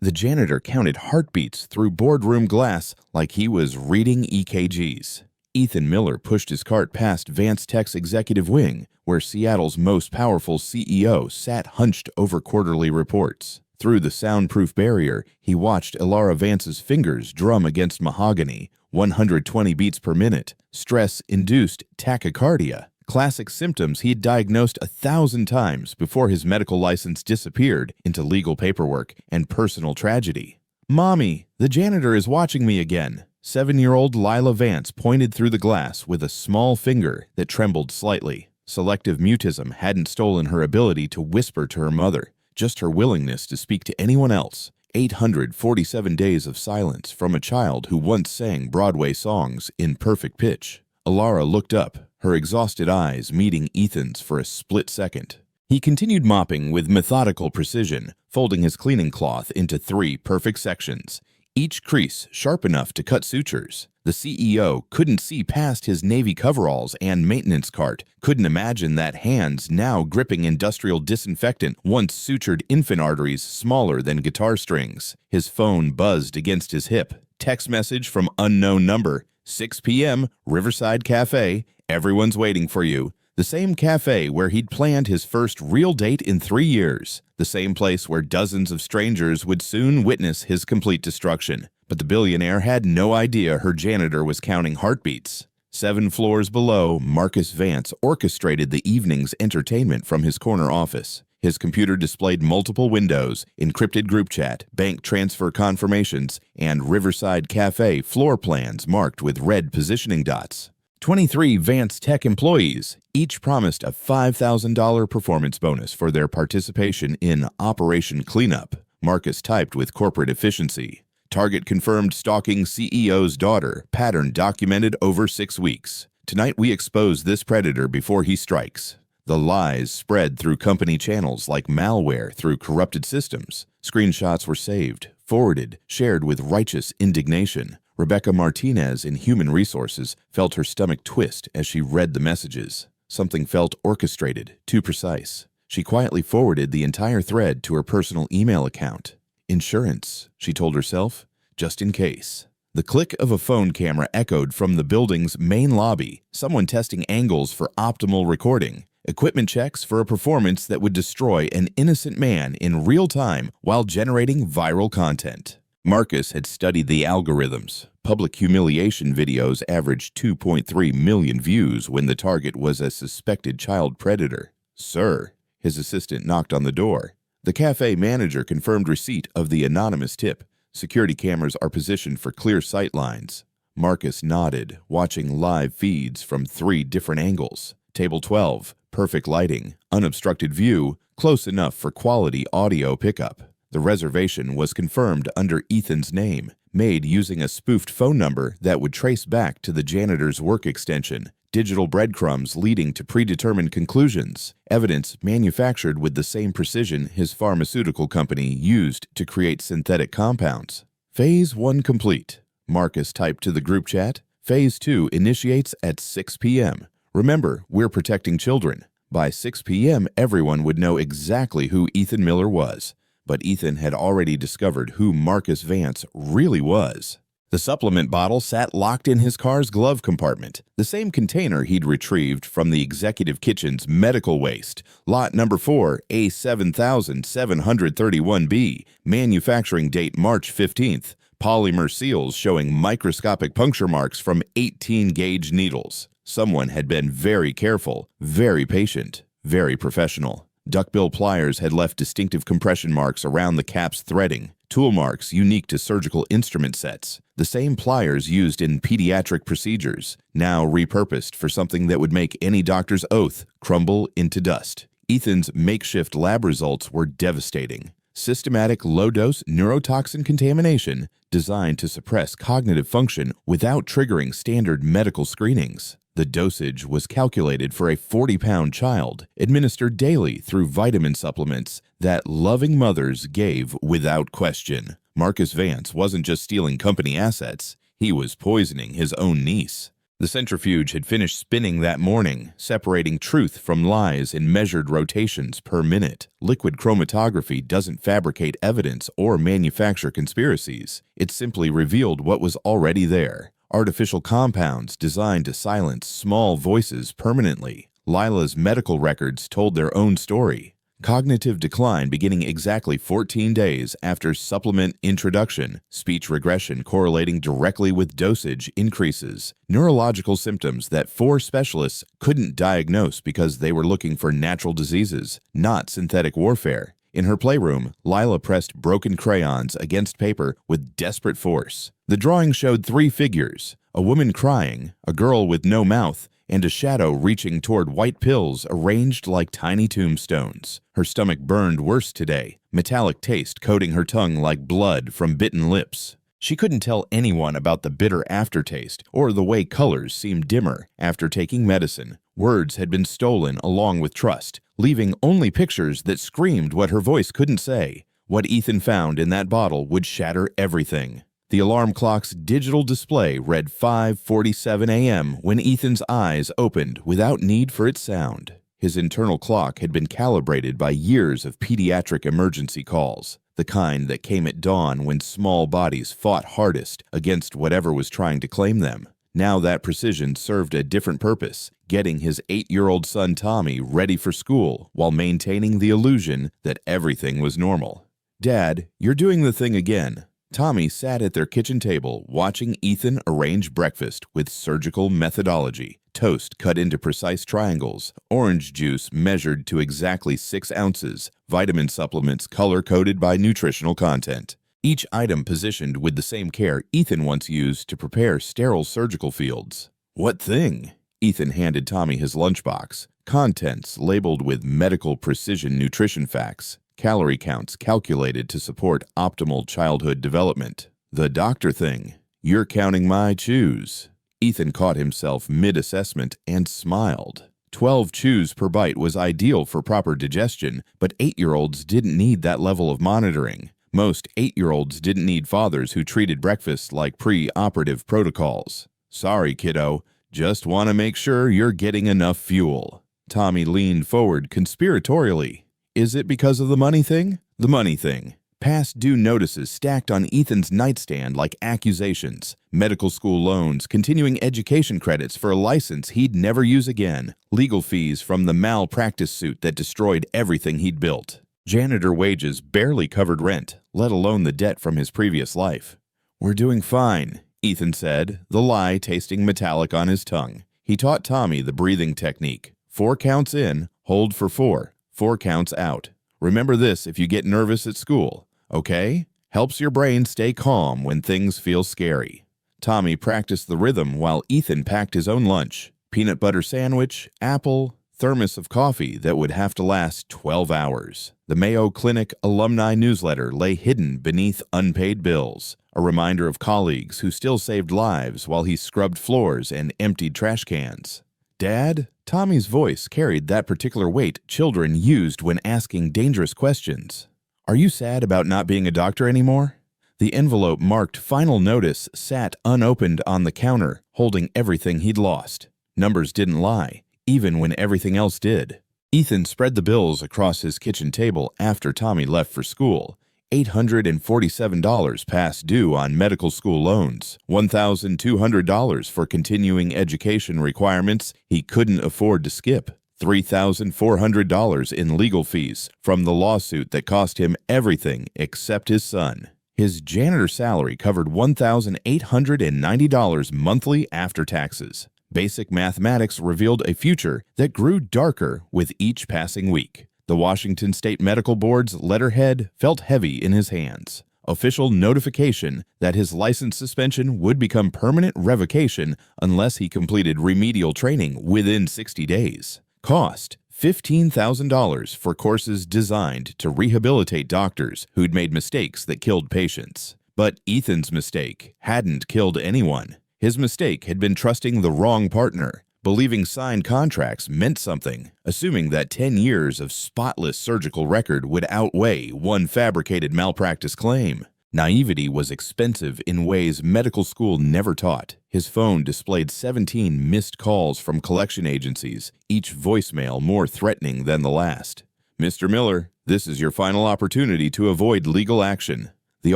The janitor counted heartbeats through boardroom glass like he was reading EKGs. Ethan Miller pushed his cart past Vance Tech's executive wing, where Seattle's most powerful CEO sat hunched over quarterly reports. Through the soundproof barrier, he watched Ilara Vance's fingers drum against mahogany, 120 beats per minute, stress-induced tachycardia, classic symptoms he'd diagnosed 1,000 times before his medical license disappeared into legal paperwork and personal tragedy. "Mommy, the janitor is watching me again." 7-year-old Lila Vance pointed through the glass with a small finger that trembled slightly. Selective mutism hadn't stolen her ability to whisper to her mother, just her willingness to speak to anyone else. 847 days of silence from a child who once sang Broadway songs in perfect pitch. Ilara looked up, her exhausted eyes meeting Ethan's for a split second. He continued mopping with methodical precision, folding his cleaning cloth into 3 perfect sections, each crease sharp enough to cut sutures. The CEO couldn't see past his navy coveralls and maintenance cart, couldn't imagine that hands now gripping industrial disinfectant once sutured infant arteries smaller than guitar strings. His phone buzzed against his hip. Text message from unknown number, 6 p.m., Riverside Cafe, everyone's waiting for you. The same cafe where he'd planned his first real date in 3 years. The same place where dozens of strangers would soon witness his complete destruction. But the billionaire had no idea her janitor was counting heartbeats. 7 floors below, Marcus Vance orchestrated the evening's entertainment from his corner office. His computer displayed multiple windows, encrypted group chat, bank transfer confirmations, and Riverside Cafe floor plans marked with red positioning dots. 23 Vance Tech employees, each promised a $5,000 performance bonus for their participation in Operation Cleanup. Marcus typed with corporate efficiency. Target confirmed stalking CEO's daughter, pattern documented over 6 weeks. Tonight we expose this predator before he strikes. The lies spread through company channels like malware through corrupted systems. Screenshots were saved, forwarded, shared with righteous indignation. Rebecca Martinez in Human Resources felt her stomach twist as she read the messages. Something felt orchestrated, too precise. She quietly forwarded the entire thread to her personal email account. Insurance, she told herself, just in case. The click of a phone camera echoed from the building's main lobby, someone testing angles for optimal recording, equipment checks for a performance that would destroy an innocent man in real time while generating viral content. Marcus had studied the algorithms. Public humiliation videos averaged 2.3 million views when the target was a suspected child predator. "Sir," his assistant knocked on the door. The cafe manager confirmed receipt of the anonymous tip. Security cameras are positioned for clear sight lines. Marcus nodded, watching live feeds from 3 different angles. Table 12, perfect lighting, unobstructed view, close enough for quality audio pickup. The reservation was confirmed under Ethan's name, made using a spoofed phone number that would trace back to the janitor's work extension. Digital breadcrumbs leading to predetermined conclusions. Evidence manufactured with the same precision his pharmaceutical company used to create synthetic compounds. Phase 1 complete. Marcus typed to the group chat. Phase 2 initiates at 6 p.m. Remember, we're protecting children. By 6 p.m., everyone would know exactly who Ethan Miller was. But Ethan had already discovered who Marcus Vance really was. The supplement bottle sat locked in his car's glove compartment, the same container he'd retrieved from the executive kitchen's medical waste. Lot number 4, A7731B, manufacturing date March 15th. Polymer seals showing microscopic puncture marks from 18-gauge needles. Someone had been very careful, very patient, very professional. Duckbill pliers had left distinctive compression marks around the cap's threading, tool marks unique to surgical instrument sets, the same pliers used in pediatric procedures, now repurposed for something that would make any doctor's oath crumble into dust. Ethan's makeshift lab results were devastating. Systematic low-dose neurotoxin contamination designed to suppress cognitive function without triggering standard medical screenings. The dosage was calculated for a 40-pound child, administered daily through vitamin supplements that loving mothers gave without question. Marcus Vance wasn't just stealing company assets, he was poisoning his own niece. The centrifuge had finished spinning that morning, separating truth from lies in measured rotations per minute. Liquid chromatography doesn't fabricate evidence or manufacture conspiracies. It simply revealed what was already there. Artificial compounds designed to silence small voices permanently. Lila's medical records told their own story. Cognitive decline beginning exactly 14 days after supplement introduction, speech regression correlating directly with dosage increases, neurological symptoms that 4 specialists couldn't diagnose because they were looking for natural diseases, not synthetic warfare. In her playroom, Lila pressed broken crayons against paper with desperate force. The drawing showed 3 figures, a woman crying, a girl with no mouth, and a shadow reaching toward white pills arranged like tiny tombstones. Her stomach burned worse today, metallic taste coating her tongue like blood from bitten lips. She couldn't tell anyone about the bitter aftertaste or the way colors seemed dimmer after taking medicine. Words had been stolen along with trust, leaving only pictures that screamed what her voice couldn't say. What Ethan found in that bottle would shatter everything. The alarm clock's digital display read 5:47 a.m. when Ethan's eyes opened without need for its sound. His internal clock had been calibrated by years of pediatric emergency calls, the kind that came at dawn when small bodies fought hardest against whatever was trying to claim them. Now that precision served a different purpose, getting his 8-year-old son Tommy ready for school while maintaining the illusion that everything was normal. "Dad, you're doing the thing again." Tommy sat at their kitchen table watching Ethan arrange breakfast with surgical methodology. Toast cut into precise triangles, orange juice measured to exactly 6 ounces, vitamin supplements color-coded by nutritional content. Each item positioned with the same care Ethan once used to prepare sterile surgical fields. "What thing?" Ethan handed Tommy his lunchbox. Contents labeled with medical precision nutrition facts. Calorie counts calculated to support optimal childhood development. "The doctor thing. You're counting my chews." Ethan caught himself mid-assessment and smiled. 12 chews per bite was ideal for proper digestion, but 8-year-olds didn't need that level of monitoring. Most 8-year-olds didn't need fathers who treated breakfast like pre-operative protocols. "Sorry, kiddo. Just want to make sure you're getting enough fuel." Tommy leaned forward conspiratorially. "Is it because of the money thing?" The money thing. Past due notices stacked on Ethan's nightstand like accusations. Medical school loans, continuing education credits for a license he'd never use again. Legal fees from the malpractice suit that destroyed everything he'd built. Janitor wages barely covered rent, let alone the debt from his previous life. "We're doing fine," Ethan said, the lie tasting metallic on his tongue. He taught Tommy the breathing technique. 4 counts in, hold for 4. 4 counts out. Remember this if you get nervous at school, okay? Helps your brain stay calm when things feel scary. Tommy practiced the rhythm while Ethan packed his own lunch. Peanut butter sandwich, apple, thermos of coffee that would have to last 12 hours. The Mayo Clinic alumni newsletter lay hidden beneath unpaid bills, a reminder of colleagues who still saved lives while he scrubbed floors and emptied trash cans. "Dad?" Tommy's voice carried that particular weight children used when asking dangerous questions. "Are you sad about not being a doctor anymore?" The envelope marked final notice sat unopened on the counter, holding everything he'd lost. Numbers didn't lie, even when everything else did. Ethan spread the bills across his kitchen table after Tommy left for school. $847 past due on medical school loans, $1,200 for continuing education requirements he couldn't afford to skip, $3,400 in legal fees from the lawsuit that cost him everything except his son. His janitor salary covered $1,890 monthly after taxes. Basic mathematics revealed a future that grew darker with each passing week. The Washington State Medical Board's letterhead felt heavy in his hands. Official notification that his license suspension would become permanent revocation unless he completed remedial training within 60 days. Cost $15,000 for courses designed to rehabilitate doctors who'd made mistakes that killed patients. But Ethan's mistake hadn't killed anyone. His mistake had been trusting the wrong partner, believing signed contracts meant something, assuming that 10 years of spotless surgical record would outweigh one fabricated malpractice claim. Naivety was expensive in ways medical school never taught. His phone displayed 17 missed calls from collection agencies, each voicemail more threatening than the last. "Mr. Miller, this is your final opportunity to avoid legal action." The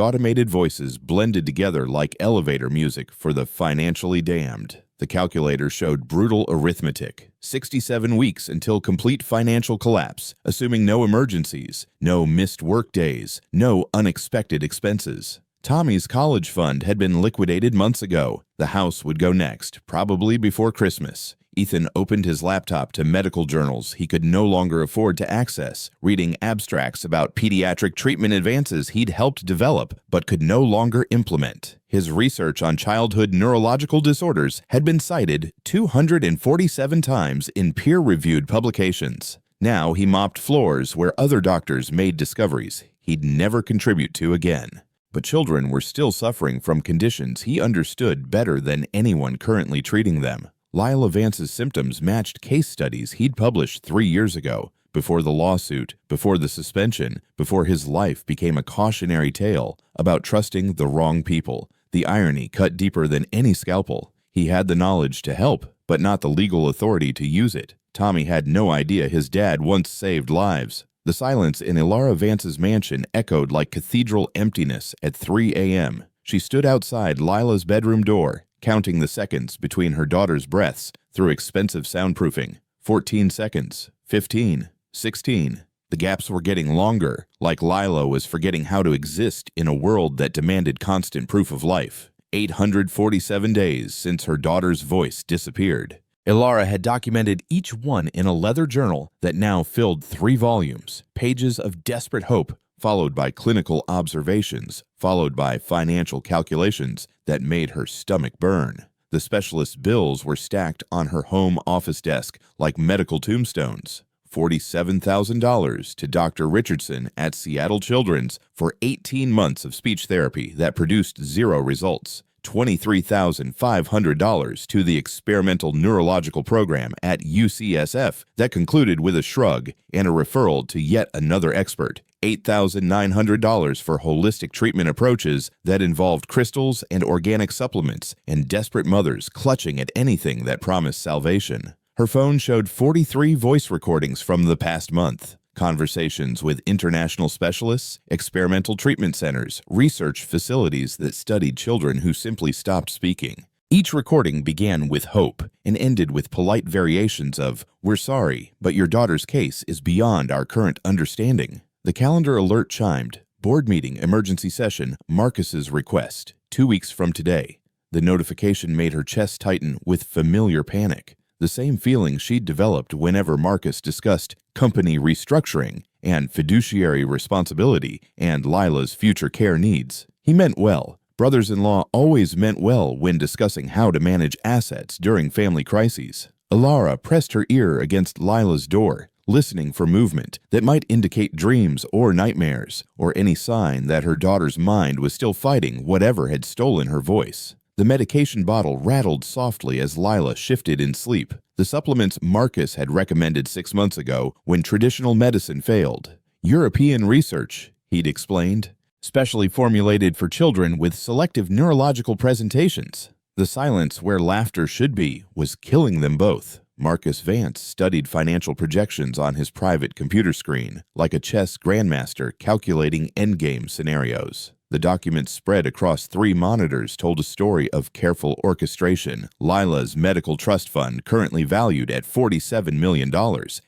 automated voices blended together like elevator music for the financially damned. The calculator showed brutal arithmetic. 67 weeks until complete financial collapse, assuming no emergencies, no missed work days, no unexpected expenses. Tommy's college fund had been liquidated months ago. The house would go next, probably before Christmas. Ethan opened his laptop to medical journals he could no longer afford to access, reading abstracts about pediatric treatment advances he'd helped develop but could no longer implement. His research on childhood neurological disorders had been cited 247 times in peer-reviewed publications. Now he mopped floors where other doctors made discoveries he'd never contribute to again. But children were still suffering from conditions he understood better than anyone currently treating them. Lila Vance's symptoms matched case studies he'd published 3 years ago, before the lawsuit, before the suspension, before his life became a cautionary tale about trusting the wrong people. The irony cut deeper than any scalpel. He had the knowledge to help, but not the legal authority to use it. Tommy had no idea his dad once saved lives. The silence in Ilara Vance's mansion echoed like cathedral emptiness at 3 a.m. She stood outside Lila's bedroom door, counting the seconds between her daughter's breaths through expensive soundproofing. 14 seconds, 15, 16. The gaps were getting longer, like Lila was forgetting how to exist in a world that demanded constant proof of life. 847 days since her daughter's voice disappeared. Ilara had documented each one in a leather journal that now filled 3 volumes, pages of desperate hope, followed by clinical observations, followed by financial calculations that made her stomach burn. The specialist's bills were stacked on her home office desk like medical tombstones. $47,000 to Dr. Richardson at Seattle Children's for 18 months of speech therapy that produced 0 results. $23,500 to the experimental neurological program at UCSF that concluded with a shrug and a referral to yet another expert. $8,900 for holistic treatment approaches that involved crystals and organic supplements, and desperate mothers clutching at anything that promised salvation. Her phone showed 43 voice recordings from the past month. Conversations with international specialists, experimental treatment centers, research facilities that studied children who simply stopped speaking. Each recording began with hope and ended with polite variations of, "We're sorry, but your daughter's case is beyond our current understanding." The calendar alert chimed. Board meeting, emergency session, Marcus's request, 2 weeks from today. The notification made her chest tighten with familiar panic. The same feeling she'd developed whenever Marcus discussed company restructuring and fiduciary responsibility and Lila's future care needs. He meant well. Brothers-in-law always meant well when discussing how to manage assets during family crises. Ilara pressed her ear against Lila's door, listening for movement that might indicate dreams or nightmares, or any sign that her daughter's mind was still fighting whatever had stolen her voice. The medication bottle rattled softly as Lila shifted in sleep. The supplements Marcus had recommended 6 months ago when traditional medicine failed. European research, he'd explained, specially formulated for children with selective neurological presentations. The silence where laughter should be was killing them both. Marcus Vance studied financial projections on his private computer screen, like a chess grandmaster calculating endgame scenarios. The documents spread across 3 monitors told a story of careful orchestration. Lila's medical trust fund, currently valued at $47 million,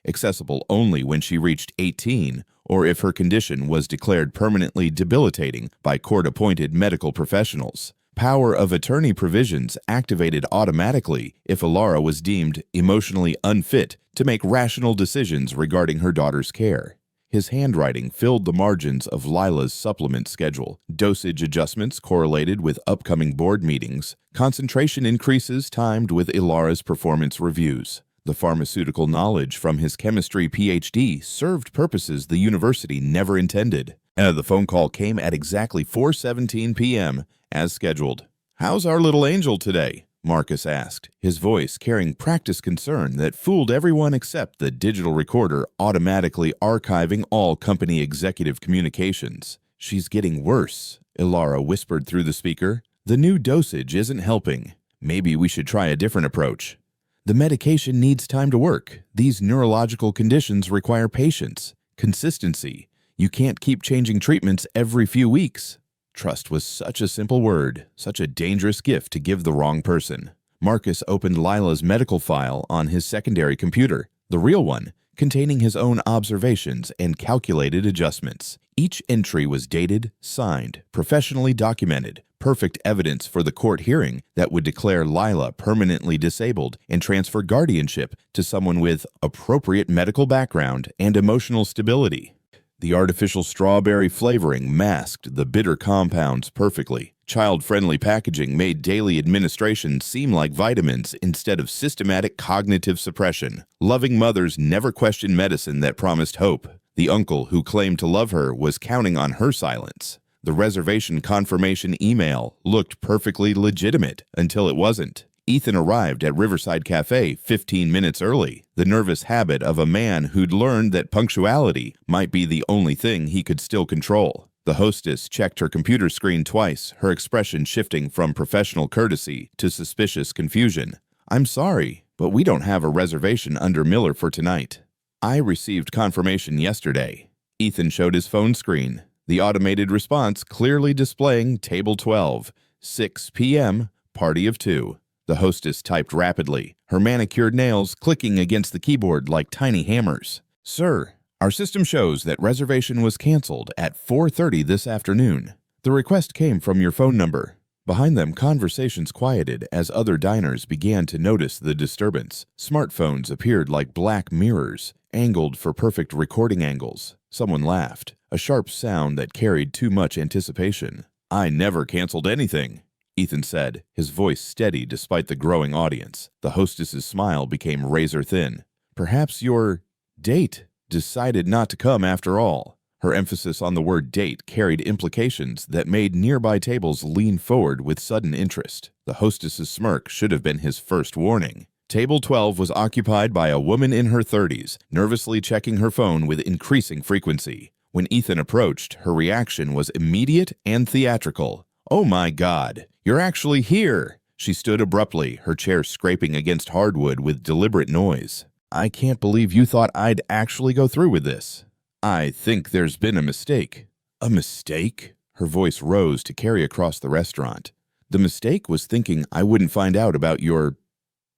accessible only when she reached 18, or if her condition was declared permanently debilitating by court-appointed medical professionals. Power of attorney provisions activated automatically if Ilara was deemed emotionally unfit to make rational decisions regarding her daughter's care. His handwriting filled the margins of Lila's supplement schedule. Dosage adjustments correlated with upcoming board meetings. Concentration increases timed with Ilara's performance reviews. The pharmaceutical knowledge from his chemistry PhD served purposes the university never intended. The phone call came at exactly 4:17 p.m., as scheduled. "How's our little angel today?" Marcus asked, his voice carrying practiced concern that fooled everyone except the digital recorder automatically archiving all company executive communications. "She's getting worse," Ilara whispered through the speaker. "The new dosage isn't helping. Maybe we should try a different approach. The medication needs time to work. These neurological conditions require patience, consistency. You can't keep changing treatments every few weeks." Trust was such a simple word, such a dangerous gift to give the wrong person. Marcus opened Lila's medical file on his secondary computer, the real one, containing his own observations and calculated adjustments. Each entry was dated, signed, professionally documented, perfect evidence for the court hearing that would declare Lila permanently disabled and transfer guardianship to someone with appropriate medical background and emotional stability. The artificial strawberry flavoring masked the bitter compounds perfectly. Child-friendly packaging made daily administration seem like vitamins instead of systematic cognitive suppression. Loving mothers never questioned medicine that promised hope. The uncle who claimed to love her was counting on her silence. The reservation confirmation email looked perfectly legitimate until it wasn't. Ethan arrived at Riverside Cafe 15 minutes early, the nervous habit of a man who'd learned that punctuality might be the only thing he could still control. The hostess checked her computer screen twice, her expression shifting from professional courtesy to suspicious confusion. "I'm sorry, but we don't have a reservation under Miller for tonight. I received confirmation yesterday." Ethan showed his phone screen, the automated response clearly displaying Table 12, 6 p.m., party of 2. The hostess typed rapidly, her manicured nails clicking against the keyboard like tiny hammers. "Sir, our system shows that reservation was canceled at 4:30 this afternoon. The request came from your phone number." Behind them, conversations quieted as other diners began to notice the disturbance. Smartphones appeared like black mirrors, angled for perfect recording angles. Someone laughed, a sharp sound that carried too much anticipation. "I never canceled anything," Ethan said, his voice steady despite the growing audience. The hostess's smile became razor-thin. "Perhaps your date decided not to come after all." Her emphasis on the word date carried implications that made nearby tables lean forward with sudden interest. The hostess's smirk should have been his first warning. Table 12 was occupied by a woman in her 30s, nervously checking her phone with increasing frequency. When Ethan approached, her reaction was immediate and theatrical. "Oh my God, you're actually here!" She stood abruptly, her chair scraping against hardwood with deliberate noise. "I can't believe you thought I'd actually go through with this. I think there's been a mistake." "A mistake?" Her voice rose to carry across the restaurant. "The mistake was thinking I wouldn't find out about your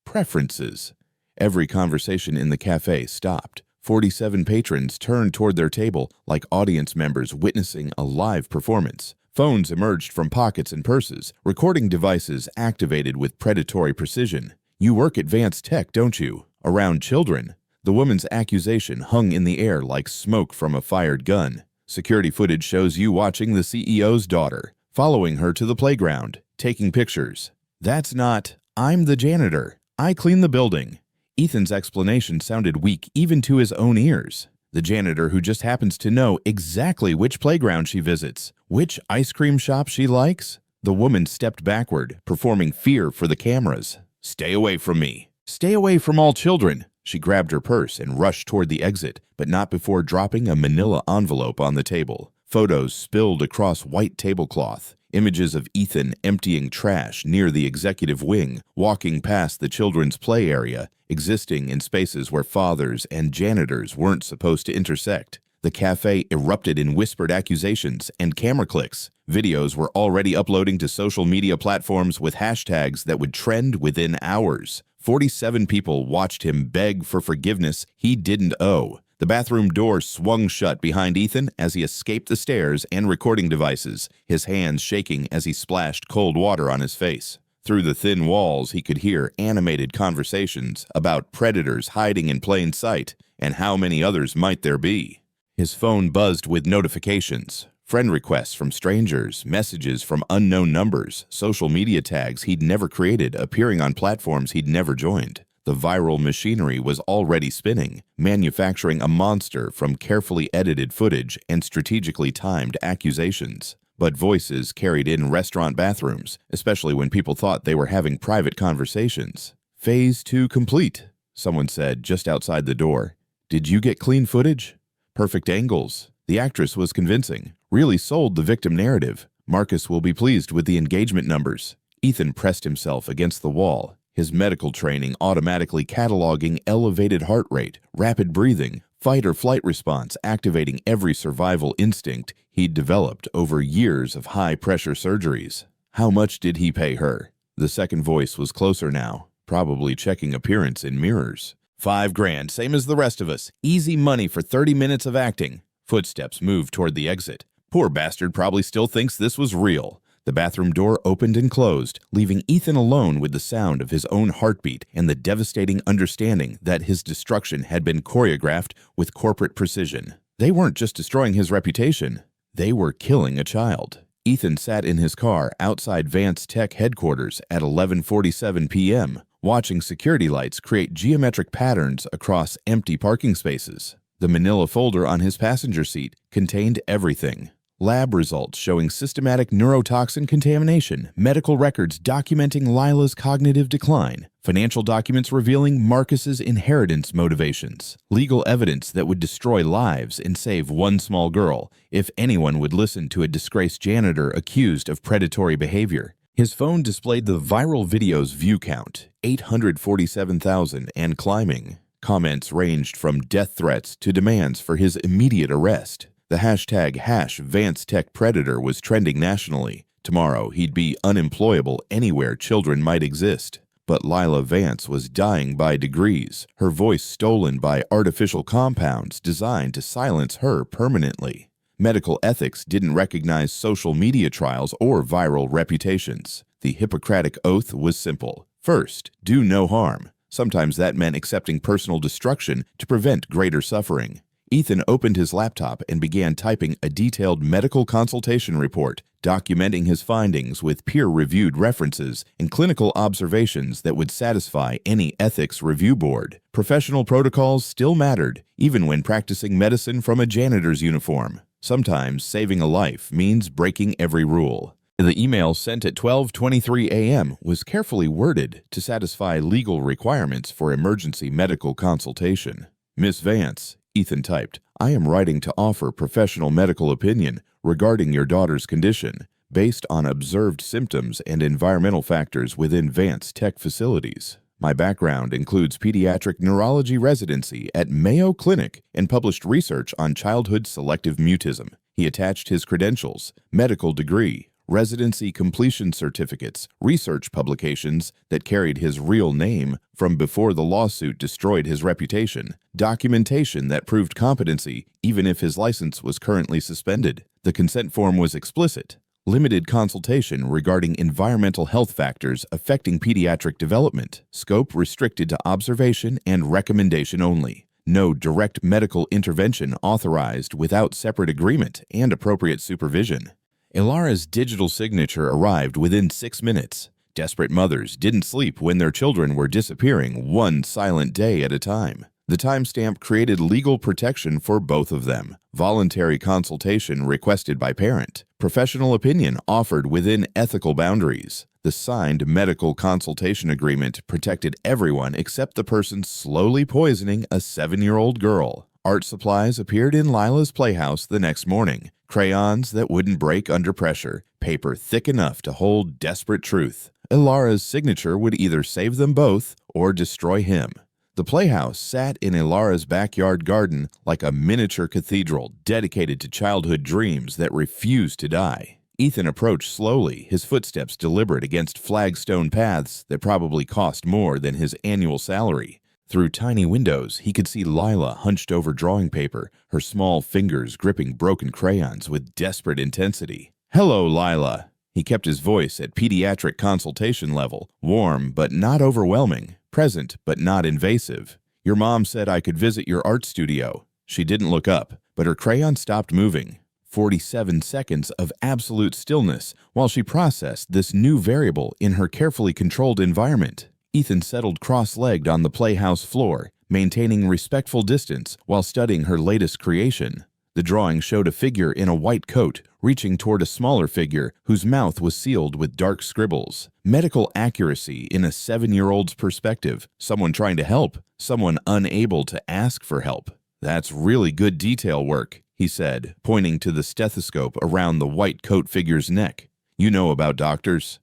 preferences." Every conversation in the cafe stopped. 47 patrons turned toward their table like audience members witnessing a live performance. Phones emerged from pockets and purses, recording devices activated with predatory precision. "You work at Advanced Tech, don't you? Around children?" The woman's accusation hung in the air like smoke from a fired gun. "Security footage shows you watching the CEO's daughter, following her to the playground, taking pictures." "That's not. I'm the janitor. I clean the building." Ethan's explanation sounded weak even to his own ears. The janitor who just happens to know exactly which playground she visits, which ice cream shop she likes. The woman stepped backward, performing fear for the cameras. "Stay away from me. Stay away from all children." She grabbed her purse and rushed toward the exit, but not before dropping a manila envelope on the table. Photos spilled across white tablecloth. Images of Ethan emptying trash near the executive wing, walking past the children's play area, existing in spaces where fathers and janitors weren't supposed to intersect. The cafe erupted in whispered accusations and camera clicks. Videos were already uploading to social media platforms with hashtags that would trend within hours. 47 people watched him beg for forgiveness he didn't owe. The bathroom door swung shut behind Ethan as he escaped the stairs and recording devices, his hands shaking as he splashed cold water on his face. Through the thin walls, he could hear animated conversations about predators hiding in plain sight and how many others might there be. His phone buzzed with notifications, friend requests from strangers, messages from unknown numbers, social media tags he'd never created appearing on platforms he'd never joined. The viral machinery was already spinning, manufacturing a monster from carefully edited footage and strategically timed accusations. But voices carried in restaurant bathrooms, especially when people thought they were having private conversations. "Phase 2 complete," someone said just outside the door. "Did you get clean footage?" "Perfect angles." The actress was convincing, really sold the victim narrative. Marcus will be pleased with the engagement numbers. Ethan pressed himself against the wall, his medical training automatically cataloging elevated heart rate, rapid breathing, fight or flight response activating every survival instinct he'd developed over years of high-pressure surgeries. How much did he pay her? The second voice was closer now, probably checking appearance in mirrors. $5,000, same as the rest of us. Easy money for 30 minutes of acting. Footsteps moved toward the exit. Poor bastard probably still thinks this was real. The bathroom door opened and closed, leaving Ethan alone with the sound of his own heartbeat and the devastating understanding that his destruction had been choreographed with corporate precision. They weren't just destroying his reputation, they were killing a child. Ethan sat in his car outside Vance Tech headquarters at 11:47 p.m., watching security lights create geometric patterns across empty parking spaces. The manila folder on his passenger seat contained everything. Lab results showing systematic neurotoxin contamination, medical records documenting Lila's cognitive decline, financial documents revealing Marcus's inheritance motivations, legal evidence that would destroy lives and save one small girl if anyone would listen to a disgraced janitor accused of predatory behavior. His phone displayed the viral video's view count, 847,000 and climbing. Comments ranged from death threats to demands for his immediate arrest. The hashtag #VanceTechPredator was trending nationally. Tomorrow, he'd be unemployable anywhere children might exist. But Lila Vance was dying by degrees, her voice stolen by artificial compounds designed to silence her permanently. Medical ethics didn't recognize social media trials or viral reputations. The Hippocratic Oath was simple. First, do no harm. Sometimes that meant accepting personal destruction to prevent greater suffering. Ethan opened his laptop and began typing a detailed medical consultation report, documenting his findings with peer-reviewed references and clinical observations that would satisfy any ethics review board. Professional protocols still mattered, even when practicing medicine from a janitor's uniform. Sometimes saving a life means breaking every rule. The email sent at 12:23 a.m. was carefully worded to satisfy legal requirements for emergency medical consultation. Miss Vance, Ethan typed, I am writing to offer professional medical opinion regarding your daughter's condition based on observed symptoms and environmental factors within Vance Tech facilities. My background includes pediatric neurology residency at Mayo Clinic and published research on childhood selective mutism. He attached his credentials, medical degree, residency completion certificates, research publications that carried his real name from before the lawsuit destroyed his reputation, documentation that proved competency even if his license was currently suspended. The consent form was explicit. Limited consultation regarding environmental health factors affecting pediatric development, scope restricted to observation and recommendation only. No direct medical intervention authorized without separate agreement and appropriate supervision. Ilara's digital signature arrived within 6 minutes. Desperate mothers didn't sleep when their children were disappearing one silent day at a time. The timestamp created legal protection for both of them. Voluntary consultation requested by parent. Professional opinion offered within ethical boundaries. The signed medical consultation agreement protected everyone except the person slowly poisoning a 7-year-old girl. Art supplies appeared in Lila's playhouse the next morning. Crayons that wouldn't break under pressure, paper thick enough to hold desperate truth. Ilara's signature would either save them both or destroy him. The playhouse sat in Ilara's backyard garden like a miniature cathedral dedicated to childhood dreams that refused to die. Ethan approached slowly, his footsteps deliberate against flagstone paths that probably cost more than his annual salary. Through tiny windows, he could see Lila hunched over drawing paper, her small fingers gripping broken crayons with desperate intensity. "Hello, Lila." He kept his voice at pediatric consultation level, warm but not overwhelming, present but not invasive. "Your mom said I could visit your art studio." She didn't look up, but her crayon stopped moving. 47 seconds of absolute stillness while she processed this new variable in her carefully controlled environment. Ethan settled cross-legged on the playhouse floor, maintaining respectful distance while studying her latest creation. The drawing showed a figure in a white coat reaching toward a smaller figure whose mouth was sealed with dark scribbles. Medical accuracy in a 7-year-old's perspective, someone trying to help, someone unable to ask for help. "That's really good detail work," he said, pointing to the stethoscope around the white coat figure's neck. "You know about doctors."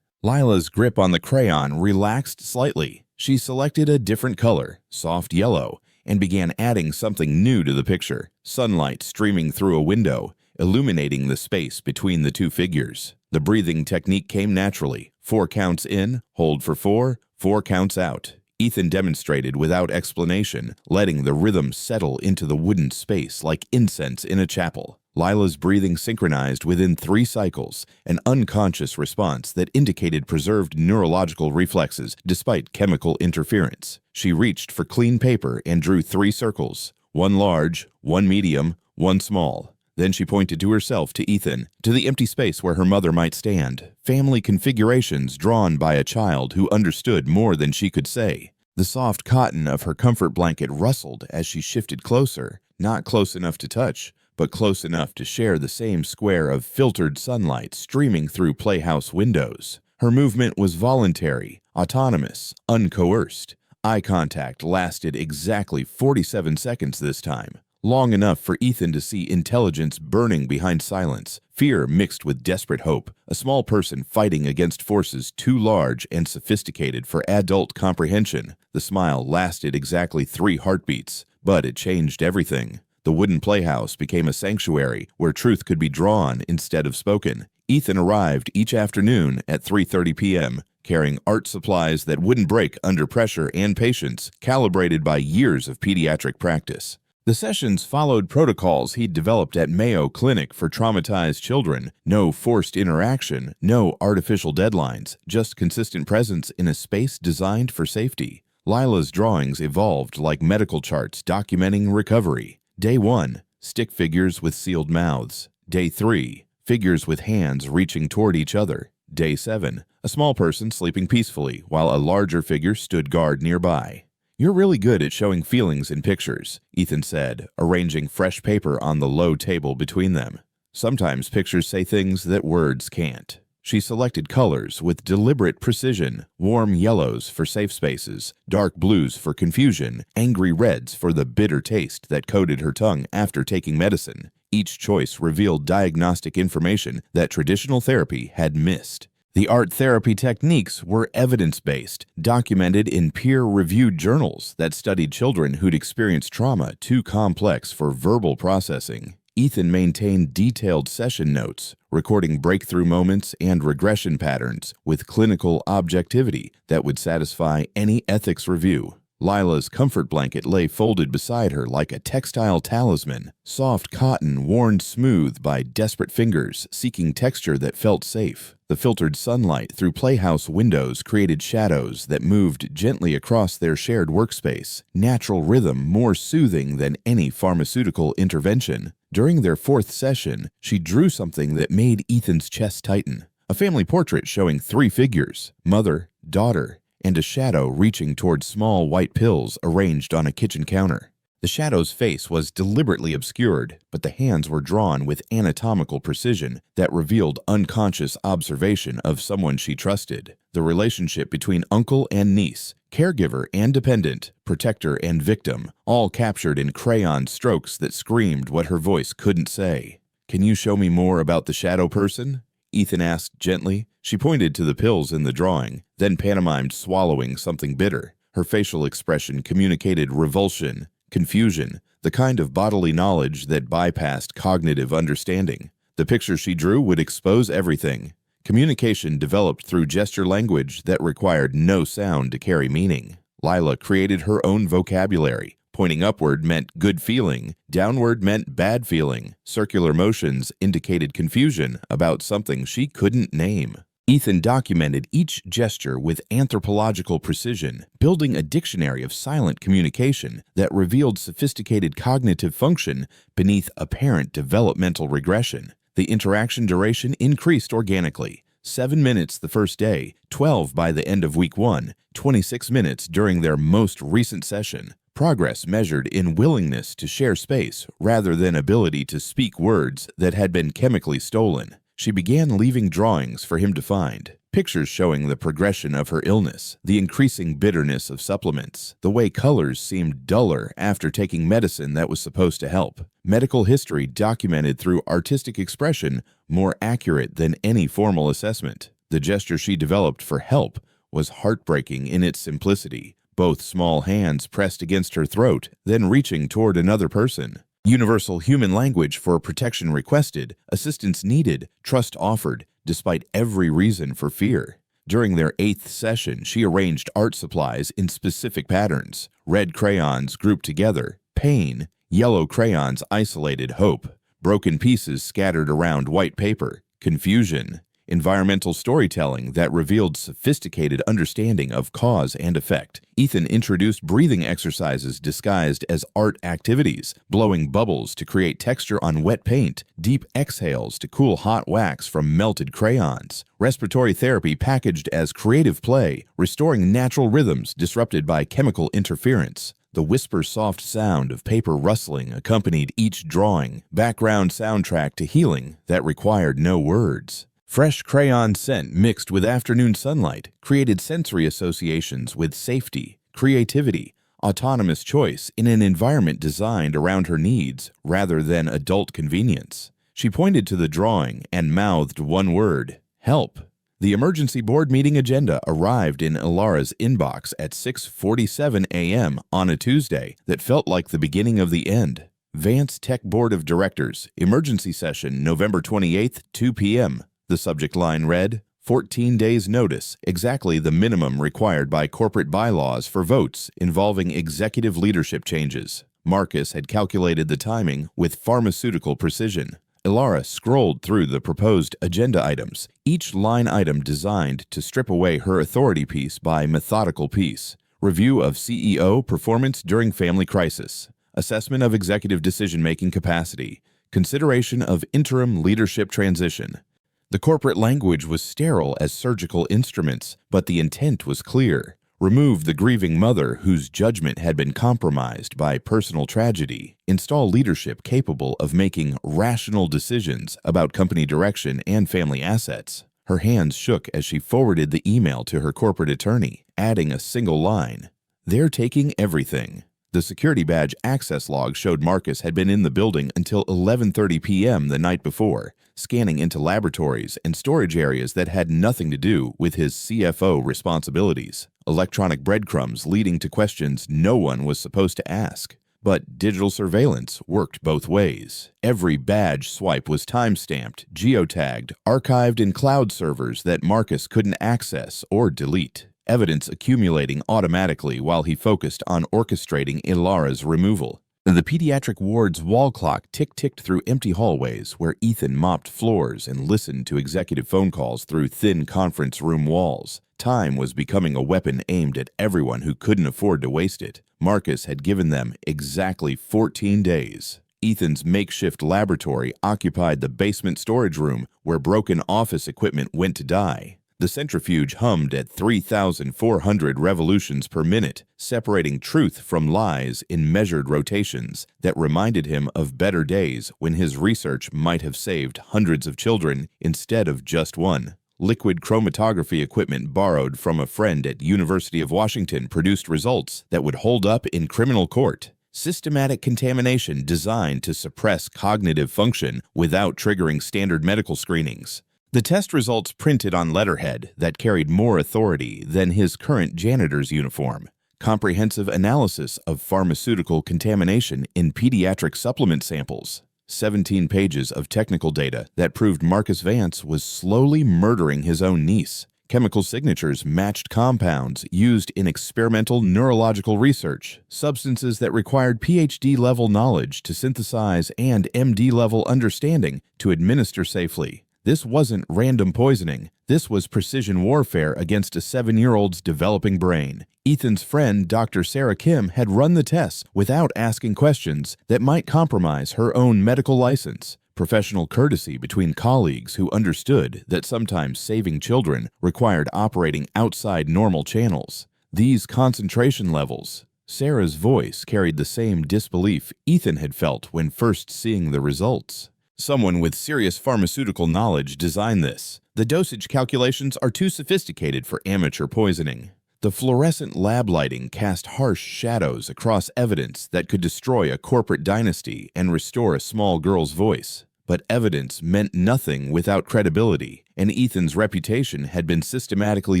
Lila's grip on the crayon relaxed slightly. She selected a different color, soft yellow, and began adding something new to the picture, sunlight streaming through a window, illuminating the space between the two figures. The breathing technique came naturally. 4 counts in, hold for 4, 4 counts out. Ethan demonstrated without explanation, letting the rhythm settle into the wooden space like incense in a chapel. Lila's breathing synchronized within 3 cycles, an unconscious response that indicated preserved neurological reflexes despite chemical interference. She reached for clean paper and drew 3 circles, 1 large, 1 medium, 1 small. Then she pointed to herself, to Ethan, to the empty space where her mother might stand. Family configurations drawn by a child who understood more than she could say. The soft cotton of her comfort blanket rustled as she shifted closer, not close enough to touch, but close enough to share the same square of filtered sunlight streaming through playhouse windows. Her movement was voluntary, autonomous, uncoerced. Eye contact lasted exactly 47 seconds this time. Long enough for Ethan to see intelligence burning behind silence, fear mixed with desperate hope, a small person fighting against forces too large and sophisticated for adult comprehension. The smile lasted exactly 3 heartbeats, but it changed everything. The wooden playhouse became a sanctuary where truth could be drawn instead of spoken. Ethan arrived each afternoon at 3:30 p.m., carrying art supplies that wouldn't break under pressure and patience, calibrated by years of pediatric practice. The sessions followed protocols he'd developed at Mayo Clinic for traumatized children. No forced interaction, no artificial deadlines, just consistent presence in a space designed for safety. Lila's drawings evolved like medical charts documenting recovery. Day 1, stick figures with sealed mouths. Day 3, figures with hands reaching toward each other. Day 7, a small person sleeping peacefully while a larger figure stood guard nearby. "You're really good at showing feelings in pictures," Ethan said, arranging fresh paper on the low table between them. "Sometimes pictures say things that words can't." She selected colors with deliberate precision, warm yellows for safe spaces, dark blues for confusion, angry reds for the bitter taste that coated her tongue after taking medicine. Each choice revealed diagnostic information that traditional therapy had missed. The art therapy techniques were evidence-based, documented in peer-reviewed journals that studied children who'd experienced trauma too complex for verbal processing. Ethan maintained detailed session notes, recording breakthrough moments and regression patterns with clinical objectivity that would satisfy any ethics review. Lila's comfort blanket lay folded beside her like a textile talisman, soft cotton worn smooth by desperate fingers seeking texture that felt safe. The filtered sunlight through playhouse windows created shadows that moved gently across their shared workspace, natural rhythm more soothing than any pharmaceutical intervention. During their 4th session, she drew something that made Ethan's chest tighten. A family portrait showing 3 figures, mother, daughter, and a shadow reaching toward small white pills arranged on a kitchen counter. The shadow's face was deliberately obscured, but the hands were drawn with anatomical precision that revealed unconscious observation of someone she trusted. The relationship between uncle and niece, caregiver and dependent, protector and victim, all captured in crayon strokes that screamed what her voice couldn't say. "Can you show me more about the shadow person?" Ethan asked gently. She pointed to the pills in the drawing, then pantomimed swallowing something bitter. Her facial expression communicated revulsion, confusion, the kind of bodily knowledge that bypassed cognitive understanding. The picture she drew would expose everything. Communication developed through gesture language that required no sound to carry meaning. Lila created her own vocabulary. Pointing upward meant good feeling, downward meant bad feeling. Circular motions indicated confusion about something she couldn't name. Ethan documented each gesture with anthropological precision, building a dictionary of silent communication that revealed sophisticated cognitive function beneath apparent developmental regression. The interaction duration increased organically. 7 minutes the first day, 12 by the end of week 1, 26 minutes during their most recent session. Progress measured in willingness to share space rather than ability to speak words that had been chemically stolen. She began leaving drawings for him to find. Pictures showing the progression of her illness, the increasing bitterness of supplements, the way colors seemed duller after taking medicine that was supposed to help. Medical history documented through artistic expression more accurate than any formal assessment. The gesture she developed for help was heartbreaking in its simplicity. Both small hands pressed against her throat, then reaching toward another person. Universal human language for protection requested, assistance needed, trust offered, despite every reason for fear. During their 8th session, she arranged art supplies in specific patterns. Red crayons grouped together, pain. Yellow crayons isolated, hope. Broken pieces scattered around white paper, confusion. Environmental storytelling that revealed sophisticated understanding of cause and effect. Ethan introduced breathing exercises disguised as art activities, blowing bubbles to create texture on wet paint, deep exhales to cool hot wax from melted crayons. Respiratory therapy packaged as creative play, restoring natural rhythms disrupted by chemical interference. The whisper-soft sound of paper rustling accompanied each drawing, background soundtrack to healing that required no words. Fresh crayon scent mixed with afternoon sunlight created sensory associations with safety, creativity, autonomous choice in an environment designed around her needs rather than adult convenience. She pointed to the drawing and mouthed one word, help. The emergency board meeting agenda arrived in Ilara's inbox at 6:47 a.m. on a Tuesday that felt like the beginning of the end. Vance Tech Board of Directors, emergency session November 28th, 2 p.m. The subject line read, 14 days notice, exactly the minimum required by corporate bylaws for votes involving executive leadership changes. Marcus had calculated the timing with pharmaceutical precision. Ilara scrolled through the proposed agenda items, each line item designed to strip away her authority piece by methodical piece. Review of CEO performance during family crisis. Assessment of executive decision-making capacity. Consideration of interim leadership transition. The corporate language was sterile as surgical instruments, but the intent was clear. Remove the grieving mother whose judgment had been compromised by personal tragedy. Install leadership capable of making rational decisions about company direction and family assets. Her hands shook as she forwarded the email to her corporate attorney, adding a single line. They're taking everything. The security badge access log showed Marcus had been in the building until 11:30 p.m. the night before, scanning into laboratories and storage areas that had nothing to do with his CFO responsibilities. Electronic breadcrumbs leading to questions no one was supposed to ask. But digital surveillance worked both ways. Every badge swipe was time-stamped, geotagged, archived in cloud servers that Marcus couldn't access or delete. Evidence accumulating automatically while he focused on orchestrating Ilara's removal. The pediatric ward's wall clock ticked through empty hallways where Ethan mopped floors and listened to executive phone calls through thin conference room walls. Time was becoming a weapon aimed at everyone who couldn't afford to waste it. Marcus had given them exactly 14 days. Ethan's makeshift laboratory occupied the basement storage room where broken office equipment went to die. The centrifuge hummed at 3,400 revolutions per minute, separating truth from lies in measured rotations that reminded him of better days when his research might have saved hundreds of children instead of just one. Liquid chromatography equipment borrowed from a friend at University of Washington produced results that would hold up in criminal court. Systematic contamination designed to suppress cognitive function without triggering standard medical screenings. The test results printed on letterhead that carried more authority than his current janitor's uniform. Comprehensive analysis of pharmaceutical contamination in pediatric supplement samples. 17 pages of technical data that proved Marcus Vance was slowly murdering his own niece. Chemical signatures matched compounds used in experimental neurological research, substances that required PhD-level knowledge to synthesize and MD-level understanding to administer safely. This wasn't random poisoning. This was precision warfare against a 7-year-old's developing brain. Ethan's friend, Dr. Sarah Kim, had run the tests without asking questions that might compromise her own medical license. Professional courtesy between colleagues who understood that sometimes saving children required operating outside normal channels. These concentration levels. Sarah's voice carried the same disbelief Ethan had felt when first seeing the results. Someone with serious pharmaceutical knowledge designed this. The dosage calculations are too sophisticated for amateur poisoning. The fluorescent lab lighting cast harsh shadows across evidence that could destroy a corporate dynasty and restore a small girl's voice. But evidence meant nothing without credibility, and Ethan's reputation had been systematically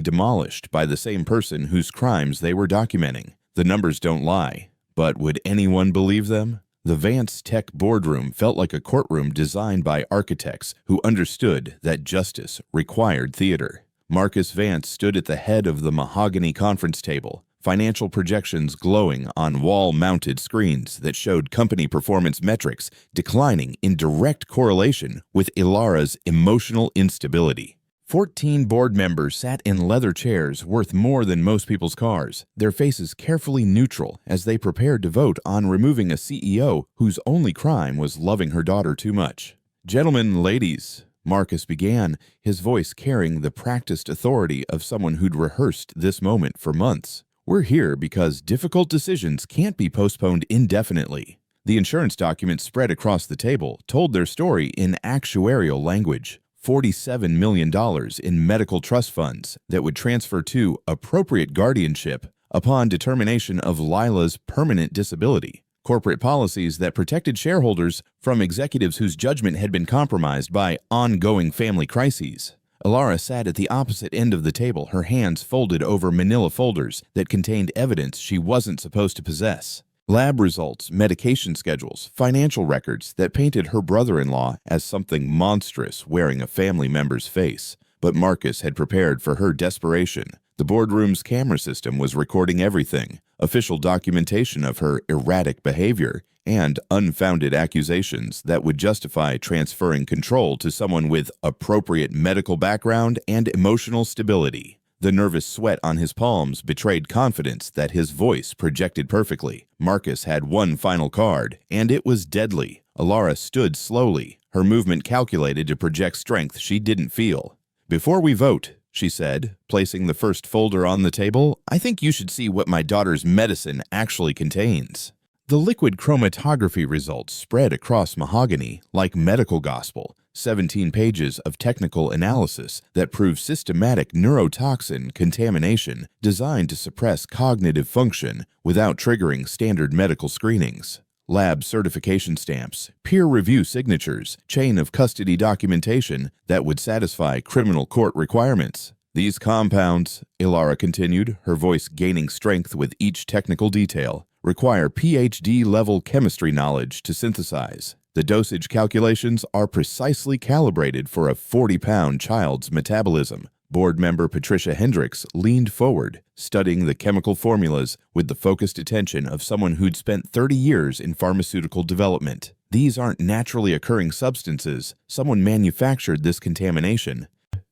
demolished by the same person whose crimes they were documenting. The numbers don't lie, but would anyone believe them? The Vance Tech boardroom felt like a courtroom designed by architects who understood that justice required theater. Marcus Vance stood at the head of the mahogany conference table, financial projections glowing on wall-mounted screens that showed company performance metrics declining in direct correlation with Ilara's emotional instability. 14 board members sat in leather chairs worth more than most people's cars, their faces carefully neutral as they prepared to vote on removing a CEO whose only crime was loving her daughter too much. "Gentlemen, ladies," Marcus began, his voice carrying the practiced authority of someone who'd rehearsed this moment for months. "We're here because difficult decisions can't be postponed indefinitely." The insurance documents spread across the table told their story in actuarial language. $47 million in medical trust funds that would transfer to appropriate guardianship upon determination of Lila's permanent disability. Corporate policies that protected shareholders from executives whose judgment had been compromised by ongoing family crises. Ilara sat at the opposite end of the table, her hands folded over manila folders that contained evidence she wasn't supposed to possess. Lab results, medication schedules, financial records that painted her brother-in-law as something monstrous wearing a family member's face. But Marcus had prepared for her desperation. The boardroom's camera system was recording everything, official documentation of her erratic behavior, and unfounded accusations that would justify transferring control to someone with appropriate medical background and emotional stability. The nervous sweat on his palms betrayed confidence that his voice projected perfectly. Marcus had one final card, and it was deadly. Ilara stood slowly, her movement calculated to project strength she didn't feel. "Before we vote," she said, placing the first folder on the table, "I think you should see what my daughter's medicine actually contains." The liquid chromatography results spread across mahogany like medical gospel. 17 pages of technical analysis that proved systematic neurotoxin contamination designed to suppress cognitive function without triggering standard medical screenings. Lab certification stamps, peer review signatures, chain of custody documentation that would satisfy criminal court requirements. "These compounds," Ilara continued, her voice gaining strength with each technical detail, "require PhD-level chemistry knowledge to synthesize. The dosage calculations are precisely calibrated for a 40-pound child's metabolism." Board member Patricia Hendricks leaned forward, studying the chemical formulas with the focused attention of someone who'd spent 30 years in pharmaceutical development. "These aren't naturally occurring substances. Someone manufactured this contamination."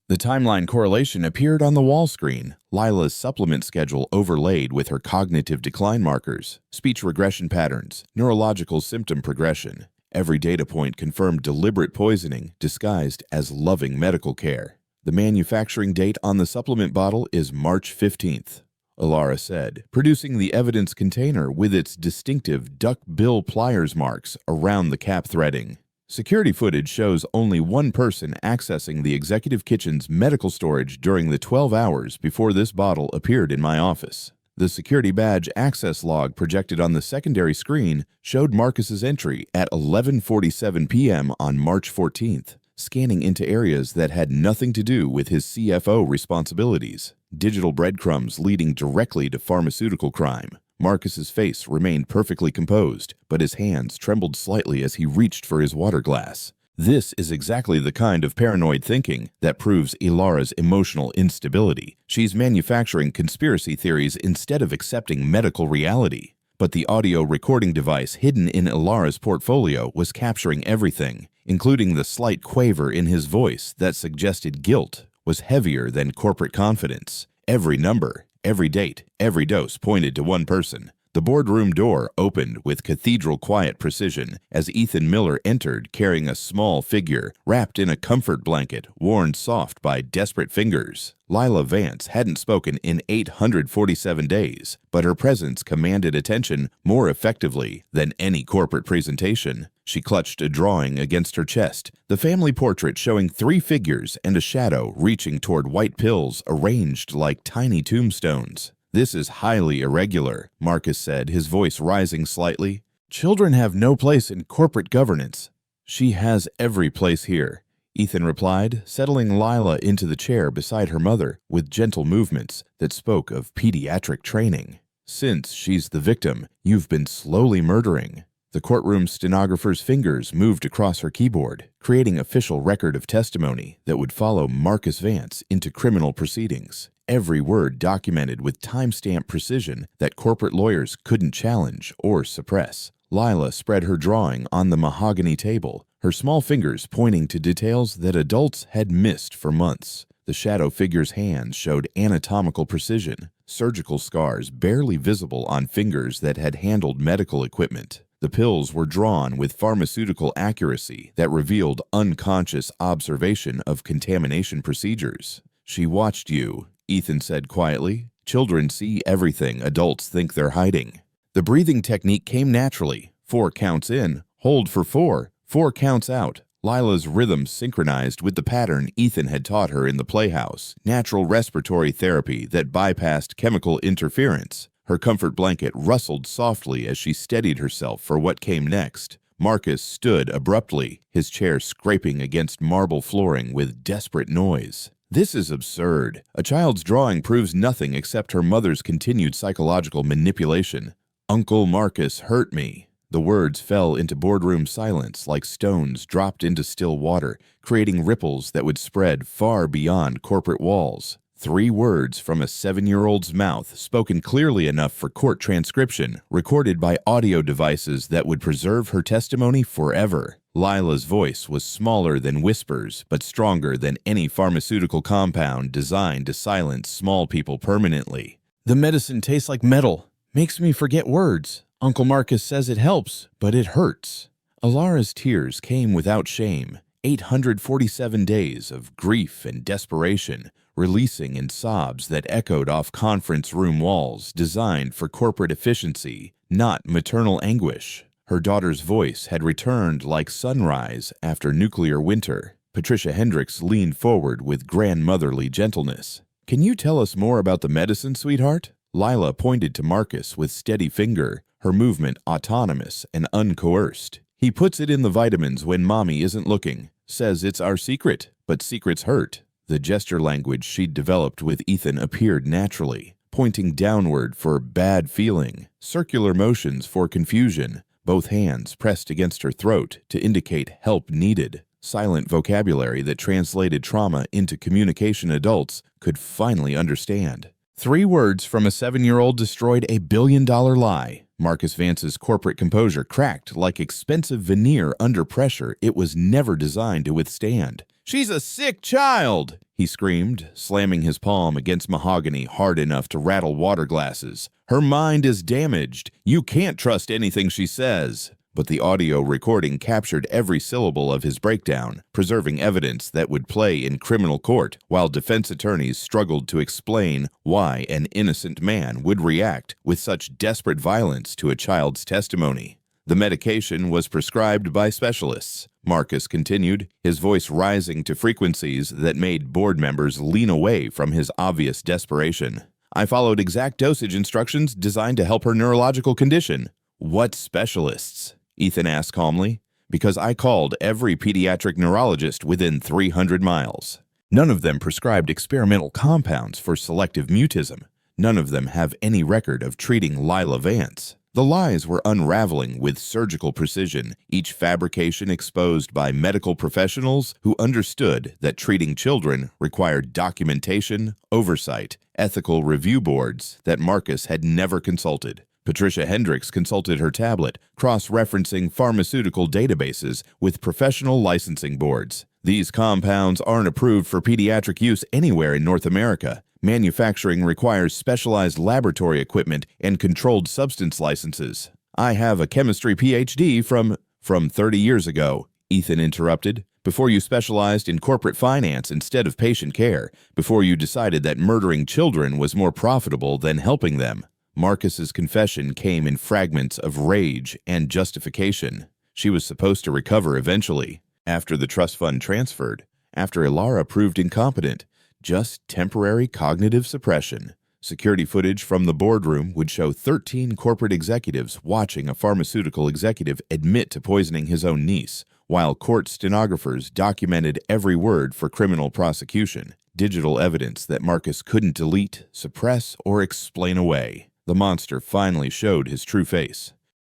The timeline correlation appeared on the wall screen, Lila's supplement schedule overlaid with her cognitive decline markers, speech regression patterns, neurological symptom progression. Every data point confirmed deliberate poisoning disguised as loving medical care. "The manufacturing date on the supplement bottle is March 15th, Ilara said, producing the evidence container with its distinctive duck bill pliers marks around the cap threading. "Security footage shows only one person accessing the executive kitchen's medical storage during the 12 hours before this bottle appeared in my office. The security badge access log projected on the secondary screen showed Marcus's entry at 11:47 p.m. on March 14th, scanning into areas that had nothing to do with his CFO responsibilities. Digital breadcrumbs leading directly to pharmaceutical crime. Marcus's face remained perfectly composed, but his hands trembled slightly as he reached for his water glass. This is exactly the kind of paranoid thinking that proves Ilara's emotional instability. She's manufacturing conspiracy theories instead of accepting medical reality. But the audio recording device hidden in Ilara's portfolio was capturing everything, including the slight quaver in his voice that suggested guilt was heavier than corporate confidence. Every number, every date, every dose pointed to one person, The boardroom door opened with cathedral-quiet precision as Ethan Miller entered carrying a small figure wrapped in a comfort blanket worn soft by desperate fingers. Lila Vance hadn't spoken in 847 days, but her presence commanded attention more effectively than any corporate presentation. She clutched a drawing against her chest, the family portrait showing 3 figures and a shadow reaching toward white pills arranged like tiny tombstones. "This is highly irregular," Marcus said, his voice rising slightly. "Children have no place in corporate governance." "She has every place here," Ethan replied, settling Lila into the chair beside her mother with gentle movements that spoke of pediatric training. "Since she's the victim, you've been slowly murdering." The courtroom stenographer's fingers moved across her keyboard, creating official record of testimony that would follow Marcus Vance into criminal proceedings. Every word documented with timestamp precision that corporate lawyers couldn't challenge or suppress. Lila spread her drawing on the mahogany table, her small fingers pointing to details that adults had missed for months. The shadow figure's hands showed anatomical precision, surgical scars barely visible on fingers that had handled medical equipment. The pills were drawn with pharmaceutical accuracy that revealed unconscious observation of contamination procedures. "She watched you," Ethan said quietly. "Children see everything adults think they're hiding." The breathing technique came naturally. 4 counts in, hold for 4, 4 counts out. Lila's rhythm synchronized with the pattern Ethan had taught her in the playhouse, natural respiratory therapy that bypassed chemical interference. Her comfort blanket rustled softly as she steadied herself for what came next. Marcus stood abruptly, his chair scraping against marble flooring with desperate noise. "This is absurd. A child's drawing proves nothing except her mother's continued psychological manipulation." "Uncle Marcus hurt me." The words fell into boardroom silence like stones dropped into still water, creating ripples that would spread far beyond corporate walls. 3 words from a 7-year-old's mouth, spoken clearly enough for court transcription, recorded by audio devices that would preserve her testimony forever. Lila's voice was smaller than whispers, but stronger than any pharmaceutical compound designed to silence small people permanently. "The medicine tastes like metal. Makes me forget words. Uncle Marcus says it helps, but it hurts." Alara's tears came without shame. 847 days of grief and desperation, releasing in sobs that echoed off conference room walls designed for corporate efficiency, not maternal anguish. Her daughter's voice had returned like sunrise after nuclear winter. Patricia Hendricks leaned forward with grandmotherly gentleness. "Can you tell us more about the medicine, sweetheart?" Lila pointed to Marcus with steady finger, her movement autonomous and uncoerced. "He puts it in the vitamins when mommy isn't looking. Says it's our secret, but secrets hurt." The gesture language she'd developed with Ethan appeared naturally, pointing downward for bad feeling, circular motions for confusion, both hands pressed against her throat to indicate help needed. Silent vocabulary that translated trauma into communication adults could finally understand. 3 words from a 7-year-old destroyed a billion-dollar lie. Marcus Vance's corporate composure cracked like expensive veneer under pressure it was never designed to withstand. "She's a sick child!" he screamed, slamming his palm against mahogany hard enough to rattle water glasses. "Her mind is damaged. You can't trust anything she says." But the audio recording captured every syllable of his breakdown, preserving evidence that would play in criminal court, while defense attorneys struggled to explain why an innocent man would react with such desperate violence to a child's testimony. The medication was prescribed by specialists, Marcus continued, his voice rising to frequencies that made board members lean away from his obvious desperation. "I followed exact dosage instructions designed to help her neurological condition." "What specialists?" Ethan asked calmly. "Because I called every pediatric neurologist within 300 miles. None of them prescribed experimental compounds for selective mutism. None of them have any record of treating Lila Vance." The lies were unraveling with surgical precision, each fabrication exposed by medical professionals who understood that treating children required documentation, oversight, ethical review boards that Marcus had never consulted. Patricia Hendricks consulted her tablet, cross-referencing pharmaceutical databases with professional licensing boards. "These compounds aren't approved for pediatric use anywhere in North America. Manufacturing requires specialized laboratory equipment and controlled substance licenses. I have a chemistry PhD from 30 years ago," Ethan interrupted. "Before you specialized in corporate finance instead of patient care, before you decided that murdering children was more profitable than helping them." Marcus's confession came in fragments of rage and justification. She was supposed to recover eventually, after the trust fund transferred, after Ilara proved incompetent. Just temporary cognitive suppression. Security footage from the boardroom would show 13 corporate executives watching a pharmaceutical executive admit to poisoning his own niece, while court stenographers documented every word for criminal prosecution. Digital evidence that Marcus couldn't delete, suppress, or explain away. The monster finally showed his true face.